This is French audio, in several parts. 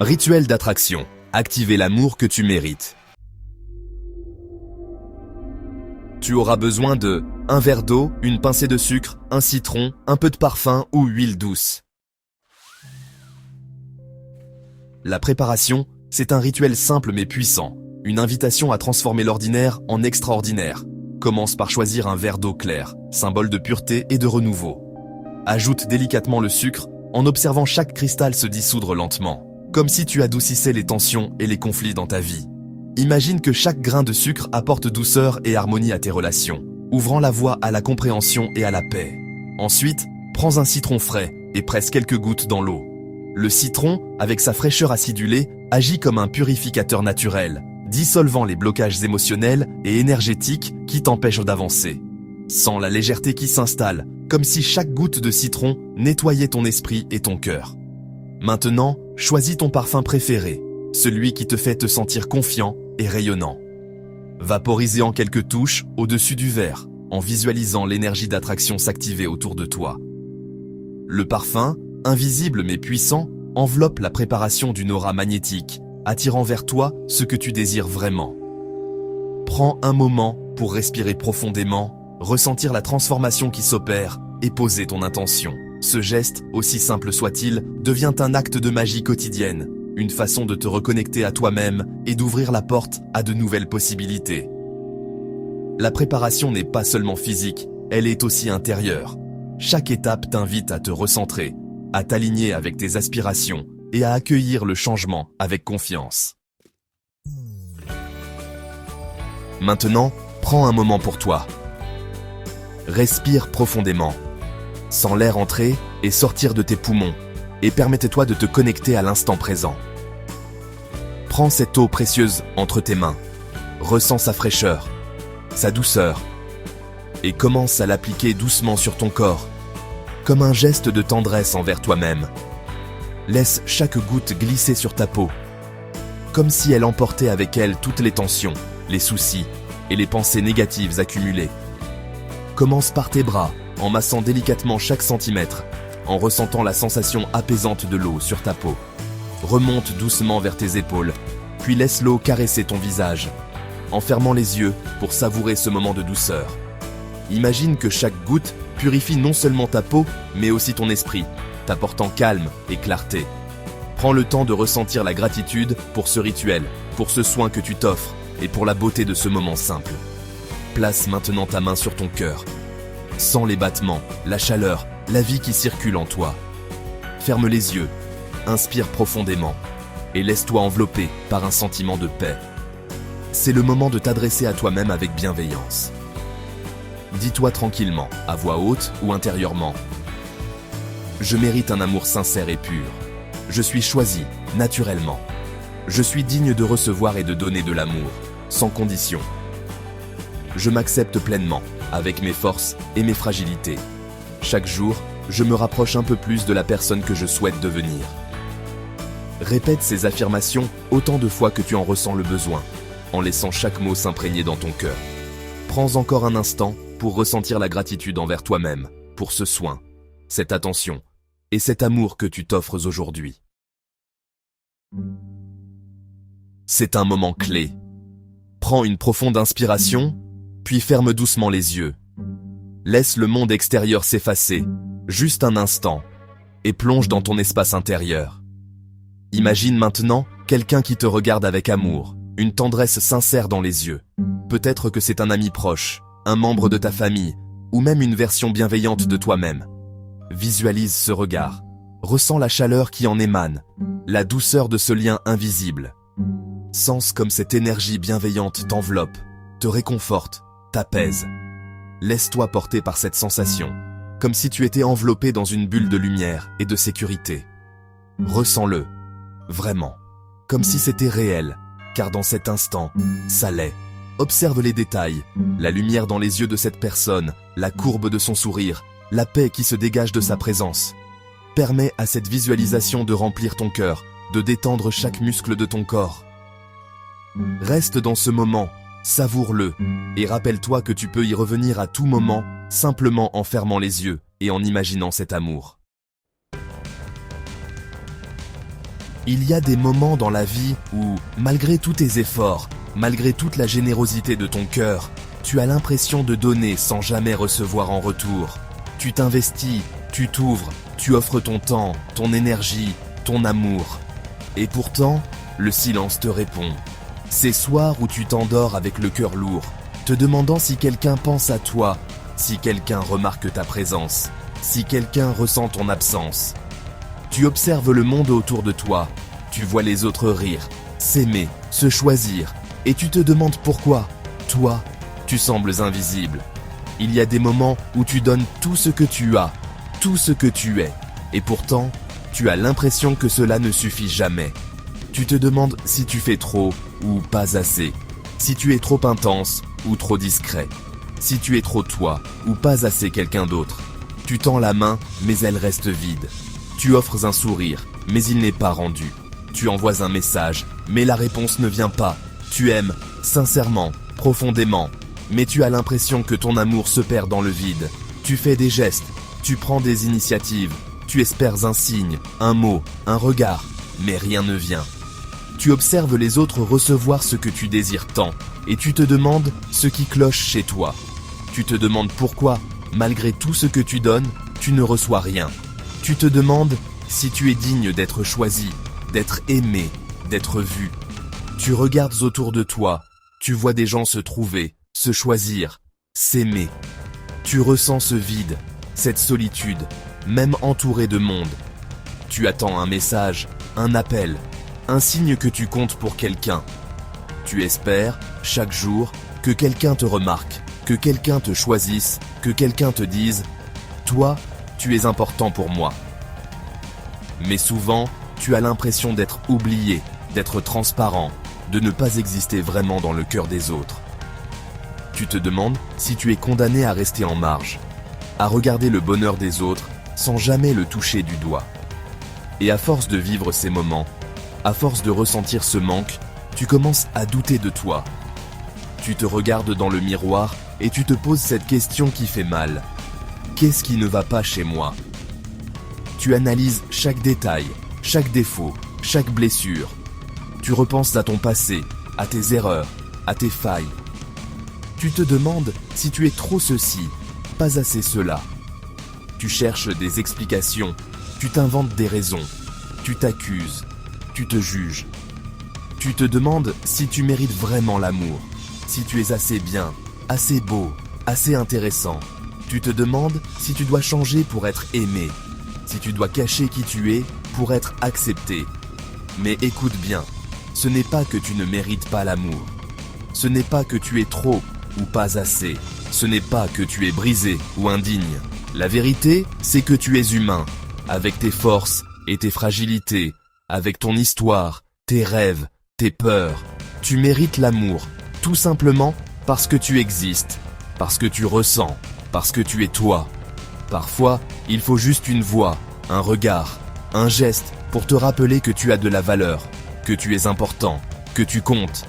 Rituel d'attraction. Activez l'amour que tu mérites. Tu auras besoin de un verre d'eau, une pincée de sucre, un citron, un peu de parfum ou huile douce. La préparation, c'est un rituel simple mais puissant. Une invitation à transformer l'ordinaire en extraordinaire. Commence par choisir un verre d'eau claire, symbole de pureté et de renouveau. Ajoute délicatement le sucre en observant chaque cristal se dissoudre lentement, comme si tu adoucissais les tensions et les conflits dans ta vie. Imagine que chaque grain de sucre apporte douceur et harmonie à tes relations, ouvrant la voie à la compréhension et à la paix. Ensuite, prends un citron frais et presse quelques gouttes dans l'eau. Le citron, avec sa fraîcheur acidulée, agit comme un purificateur naturel, dissolvant les blocages émotionnels et énergétiques qui t'empêchent d'avancer. Sens la légèreté qui s'installe, comme si chaque goutte de citron nettoyait ton esprit et ton cœur. Maintenant, choisis ton parfum préféré, celui qui te fait te sentir confiant et rayonnant. Vaporisez en quelques touches au-dessus du verre, en visualisant l'énergie d'attraction s'activer autour de toi. Le parfum, invisible mais puissant, enveloppe la préparation d'une aura magnétique, attirant vers toi ce que tu désires vraiment. Prends un moment pour respirer profondément, ressentir la transformation qui s'opère et poser ton intention. Ce geste, aussi simple soit-il, devient un acte de magie quotidienne, une façon de te reconnecter à toi-même et d'ouvrir la porte à de nouvelles possibilités. La préparation n'est pas seulement physique, elle est aussi intérieure. Chaque étape t'invite à te recentrer, à t'aligner avec tes aspirations et à accueillir le changement avec confiance. Maintenant, prends un moment pour toi. Respire profondément. Sens l'air entrer et sortir de tes poumons et permets-toi de te connecter à l'instant présent. Prends cette eau précieuse entre tes mains. Ressens sa fraîcheur, sa douceur et commence à l'appliquer doucement sur ton corps, comme un geste de tendresse envers toi-même. Laisse chaque goutte glisser sur ta peau, comme si elle emportait avec elle toutes les tensions, les soucis et les pensées négatives accumulées. Commence par tes bras, en massant délicatement chaque centimètre, en ressentant la sensation apaisante de l'eau sur ta peau. Remonte doucement vers tes épaules, puis laisse l'eau caresser ton visage, en fermant les yeux pour savourer ce moment de douceur. Imagine que chaque goutte purifie non seulement ta peau, mais aussi ton esprit, t'apportant calme et clarté. Prends le temps de ressentir la gratitude pour ce rituel, pour ce soin que tu t'offres et pour la beauté de ce moment simple. Place maintenant ta main sur ton cœur. Sens les battements, la chaleur, la vie qui circule en toi. Ferme les yeux, inspire profondément et laisse-toi envelopper par un sentiment de paix. C'est le moment de t'adresser à toi-même avec bienveillance. Dis-toi tranquillement, à voix haute ou intérieurement. Je mérite un amour sincère et pur. Je suis choisi, naturellement. Je suis digne de recevoir et de donner de l'amour, sans condition. Je m'accepte pleinement, avec mes forces et mes fragilités. Chaque jour, je me rapproche un peu plus de la personne que je souhaite devenir. Répète ces affirmations autant de fois que tu en ressens le besoin, en laissant chaque mot s'imprégner dans ton cœur. Prends encore un instant pour ressentir la gratitude envers toi-même, pour ce soin, cette attention et cet amour que tu t'offres aujourd'hui. C'est un moment clé. Prends une profonde inspiration, puis ferme doucement les yeux. Laisse le monde extérieur s'effacer, juste un instant, et plonge dans ton espace intérieur. Imagine maintenant quelqu'un qui te regarde avec amour, une tendresse sincère dans les yeux. Peut-être que c'est un ami proche, un membre de ta famille, ou même une version bienveillante de toi-même. Visualise ce regard, ressens la chaleur qui en émane, la douceur de ce lien invisible. Sens comme cette énergie bienveillante t'enveloppe, te réconforte, t'apaise. Laisse-toi porter par cette sensation, comme si tu étais enveloppé dans une bulle de lumière et de sécurité. Ressens-le, vraiment, comme si c'était réel, car dans cet instant, ça l'est. Observe les détails, la lumière dans les yeux de cette personne, la courbe de son sourire, la paix qui se dégage de sa présence. Permets à cette visualisation de remplir ton cœur, de détendre chaque muscle de ton corps. Reste dans ce moment, savoure-le, et rappelle-toi que tu peux y revenir à tout moment, simplement en fermant les yeux et en imaginant cet amour. Il y a des moments dans la vie où, malgré tous tes efforts, malgré toute la générosité de ton cœur, tu as l'impression de donner sans jamais recevoir en retour. Tu t'investis, tu t'ouvres, tu offres ton temps, ton énergie, ton amour. Et pourtant, le silence te répond. Ces soirs où tu t'endors avec le cœur lourd, te demandant si quelqu'un pense à toi, si quelqu'un remarque ta présence, si quelqu'un ressent ton absence. Tu observes le monde autour de toi, tu vois les autres rire, s'aimer, se choisir, et tu te demandes pourquoi, toi, tu sembles invisible. Il y a des moments où tu donnes tout ce que tu as, tout ce que tu es, et pourtant, tu as l'impression que cela ne suffit jamais. Tu te demandes si tu fais trop ou pas assez, si tu es trop intense ou trop discret, si tu es trop toi ou pas assez quelqu'un d'autre. Tu tends la main, mais elle reste vide. Tu offres un sourire, mais il n'est pas rendu. Tu envoies un message, mais la réponse ne vient pas. Tu aimes, sincèrement, profondément, mais tu as l'impression que ton amour se perd dans le vide. Tu fais des gestes, tu prends des initiatives, tu espères un signe, un mot, un regard, mais rien ne vient. Tu observes les autres recevoir ce que tu désires tant, et tu te demandes ce qui cloche chez toi. Tu te demandes pourquoi, malgré tout ce que tu donnes, tu ne reçois rien. Tu te demandes si tu es digne d'être choisi, d'être aimé, d'être vu. Tu regardes autour de toi, tu vois des gens se trouver, se choisir, s'aimer. Tu ressens ce vide, cette solitude, même entouré de monde. Tu attends un message, un appel, un signe que tu comptes pour quelqu'un. Tu espères, chaque jour, que quelqu'un te remarque, que quelqu'un te choisisse, que quelqu'un te dise « Toi, tu es important pour moi ». Mais souvent, tu as l'impression d'être oublié, d'être transparent, de ne pas exister vraiment dans le cœur des autres. Tu te demandes si tu es condamné à rester en marge, à regarder le bonheur des autres sans jamais le toucher du doigt. Et à force de vivre ces moments, à force de ressentir ce manque, tu commences à douter de toi. Tu te regardes dans le miroir et tu te poses cette question qui fait mal. Qu'est-ce qui ne va pas chez moi ? Tu analyses chaque détail, chaque défaut, chaque blessure. Tu repenses à ton passé, à tes erreurs, à tes failles. Tu te demandes si tu es trop ceci, pas assez cela. Tu cherches des explications, tu t'inventes des raisons, tu t'accuses, tu te juges. Tu te demandes si tu mérites vraiment l'amour, si tu es assez bien, assez beau, assez intéressant. Tu te demandes si tu dois changer pour être aimé, si tu dois cacher qui tu es pour être accepté. Mais écoute bien, ce n'est pas que tu ne mérites pas l'amour. Ce n'est pas que tu es trop ou pas assez. Ce n'est pas que tu es brisé ou indigne. La vérité, c'est que tu es humain, avec tes forces et tes fragilités, avec ton histoire, tes rêves, tes peurs. Tu mérites l'amour, tout simplement parce que tu existes, parce que tu ressens, parce que tu es toi. Parfois, il faut juste une voix, un regard, un geste pour te rappeler que tu as de la valeur, que tu es important, que tu comptes.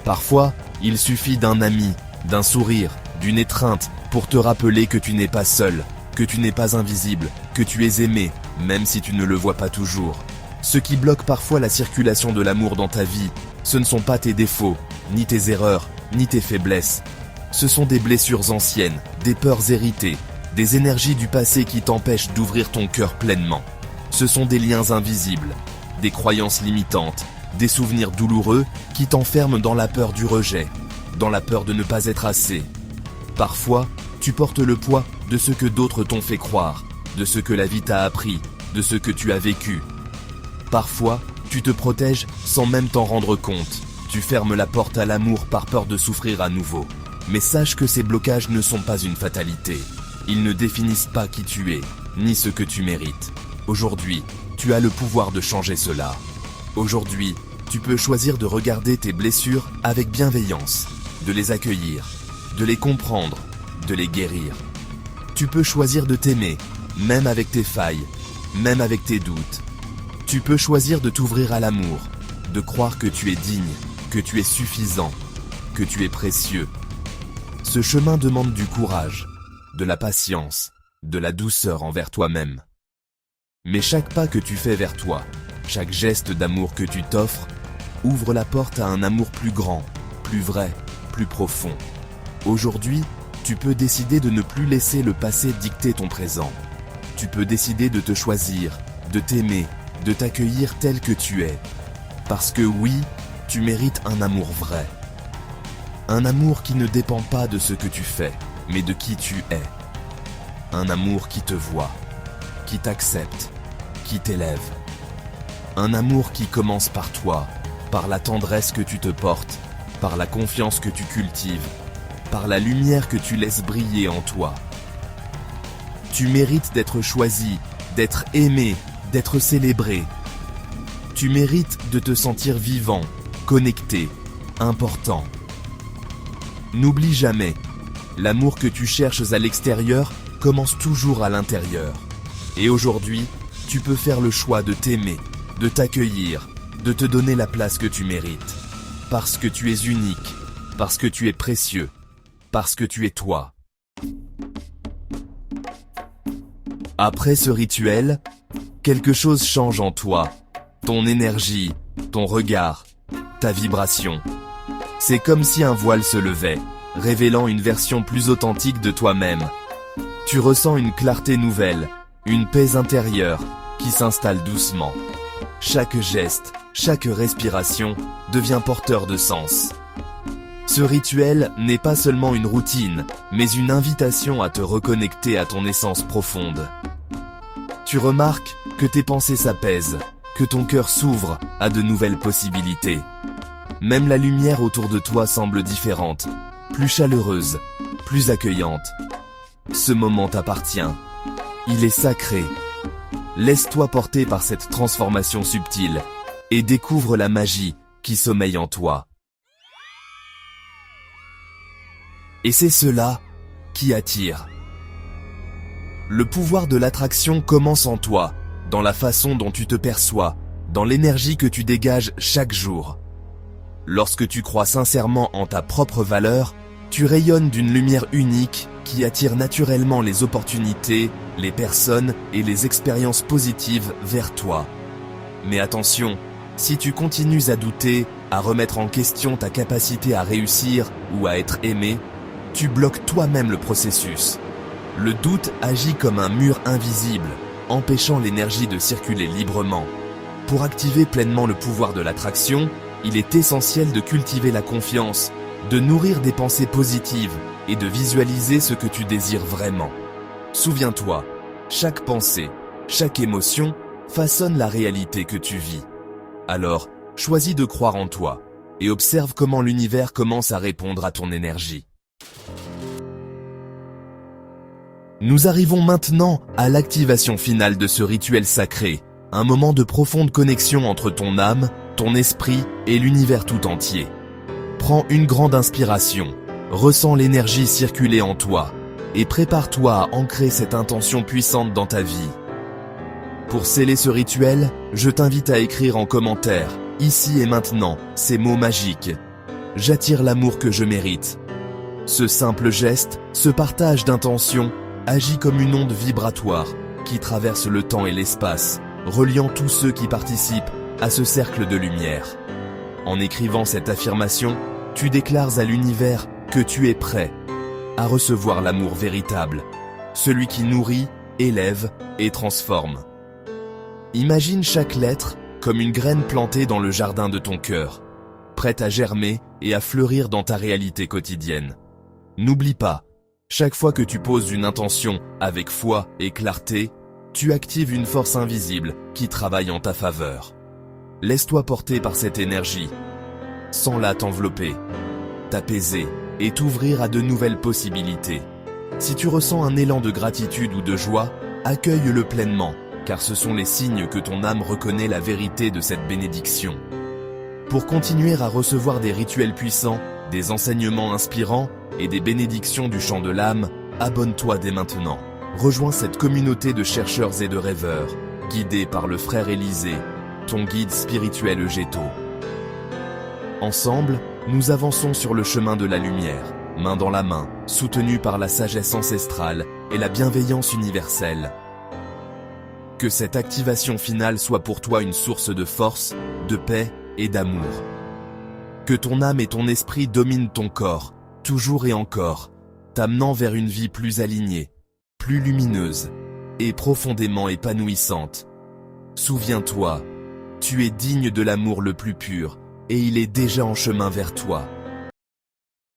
Parfois, il suffit d'un ami, d'un sourire, d'une étreinte pour te rappeler que tu n'es pas seul, que tu n'es pas invisible, que tu es aimé, même si tu ne le vois pas toujours. Ce qui bloque parfois la circulation de l'amour dans ta vie, ce ne sont pas tes défauts, ni tes erreurs, ni tes faiblesses. Ce sont des blessures anciennes, des peurs héritées, des énergies du passé qui t'empêchent d'ouvrir ton cœur pleinement. Ce sont des liens invisibles, des croyances limitantes, des souvenirs douloureux qui t'enferment dans la peur du rejet, dans la peur de ne pas être assez. Parfois, tu portes le poids de ce que d'autres t'ont fait croire, de ce que la vie t'a appris, de ce que tu as vécu. Parfois, tu te protèges sans même t'en rendre compte. Tu fermes la porte à l'amour par peur de souffrir à nouveau. Mais sache que ces blocages ne sont pas une fatalité. Ils ne définissent pas qui tu es, ni ce que tu mérites. Aujourd'hui, tu as le pouvoir de changer cela. Aujourd'hui, tu peux choisir de regarder tes blessures avec bienveillance, de les accueillir, de les comprendre, de les guérir. Tu peux choisir de t'aimer, même avec tes failles, même avec tes doutes. Tu peux choisir de t'ouvrir à l'amour, de croire que tu es digne, que tu es suffisant, que tu es précieux. Ce chemin demande du courage, de la patience, de la douceur envers toi-même. Mais chaque pas que tu fais vers toi, Chaque geste d'amour que tu t'offres ouvre la porte à un amour plus grand, plus vrai, plus profond. Aujourd'hui, tu peux décider de ne plus laisser le passé dicter ton présent. Tu peux décider de te choisir, de t'aimer, de t'accueillir tel que tu es. Parce que oui, tu mérites un amour vrai. Un amour qui ne dépend pas de ce que tu fais, mais de qui tu es. Un amour qui te voit, qui t'accepte, qui t'élève. Un amour qui commence par toi, par la tendresse que tu te portes, par la confiance que tu cultives, par la lumière que tu laisses briller en toi. Tu mérites d'être choisi, d'être aimé, d'être célébré. Tu mérites de te sentir vivant, connecté, important. N'oublie jamais, l'amour que tu cherches à l'extérieur commence toujours à l'intérieur. Et aujourd'hui, tu peux faire le choix de t'aimer, de t'accueillir, de te donner la place que tu mérites. Parce que tu es unique, parce que tu es précieux, parce que tu es toi. Après ce rituel, quelque chose change en toi. Ton énergie, ton regard, ta vibration. C'est comme si un voile se levait, révélant une version plus authentique de toi-même. Tu ressens une clarté nouvelle, une paix intérieure qui s'installe doucement. Chaque geste, chaque respiration devient porteur de sens. Ce rituel n'est pas seulement une routine, mais une invitation à te reconnecter à ton essence profonde. Tu remarques que tes pensées s'apaisent, que ton cœur s'ouvre à de nouvelles possibilités. Même la lumière autour de toi semble différente, plus chaleureuse, plus accueillante. Ce moment t'appartient. Il est sacré. Laisse-toi porter par cette transformation subtile et découvre la magie qui sommeille en toi. Et c'est cela qui attire. Le pouvoir de l'attraction commence en toi, dans la façon dont tu te perçois, dans l'énergie que tu dégages chaque jour. Lorsque tu crois sincèrement en ta propre valeur, tu rayonnes d'une lumière unique qui attire naturellement les opportunités, les personnes et les expériences positives vers toi. Mais attention, si tu continues à douter, à remettre en question ta capacité à réussir ou à être aimé, tu bloques toi-même le processus. Le doute agit comme un mur invisible, empêchant l'énergie de circuler librement. Pour activer pleinement le pouvoir de l'attraction, il est essentiel de cultiver la confiance, de nourrir des pensées positives et de visualiser ce que tu désires vraiment. Souviens-toi, chaque pensée, chaque émotion façonne la réalité que tu vis. Alors, choisis de croire en toi et observe comment l'univers commence à répondre à ton énergie. Nous arrivons maintenant à l'activation finale de ce rituel sacré, un moment de profonde connexion entre ton âme, ton esprit et l'univers tout entier. Prends une grande inspiration, ressens l'énergie circuler en toi et prépare-toi à ancrer cette intention puissante dans ta vie. Pour sceller ce rituel, je t'invite à écrire en commentaire, ici et maintenant, ces mots magiques. J'attire l'amour que je mérite. Ce simple geste, ce partage d'intention, agit comme une onde vibratoire qui traverse le temps et l'espace, reliant tous ceux qui participent à ce cercle de lumière. En écrivant cette affirmation, tu déclares à l'univers que tu es prêt à recevoir l'amour véritable, celui qui nourrit, élève et transforme. Imagine chaque lettre comme une graine plantée dans le jardin de ton cœur, prête à germer et à fleurir dans ta réalité quotidienne. N'oublie pas, chaque fois que tu poses une intention avec foi et clarté, tu actives une force invisible qui travaille en ta faveur. Laisse-toi porter par cette énergie. Sens-la t'envelopper, t'apaiser et t'ouvrir à de nouvelles possibilités. Si tu ressens un élan de gratitude ou de joie, accueille-le pleinement, car ce sont les signes que ton âme reconnaît la vérité de cette bénédiction. Pour continuer à recevoir des rituels puissants, des enseignements inspirants et des bénédictions du chant de l'âme, abonne-toi dès maintenant. Rejoins cette communauté de chercheurs et de rêveurs, guidés par le frère Élisée, ton guide spirituel Eugéto. Ensemble, nous avançons sur le chemin de la lumière, main dans la main, soutenus par la sagesse ancestrale et la bienveillance universelle. Que cette activation finale soit pour toi une source de force, de paix et d'amour. Que ton âme et ton esprit dominent ton corps, toujours et encore, t'amenant vers une vie plus alignée, plus lumineuse et profondément épanouissante. Souviens-toi, tu es digne de l'amour le plus pur, et il est déjà en chemin vers toi.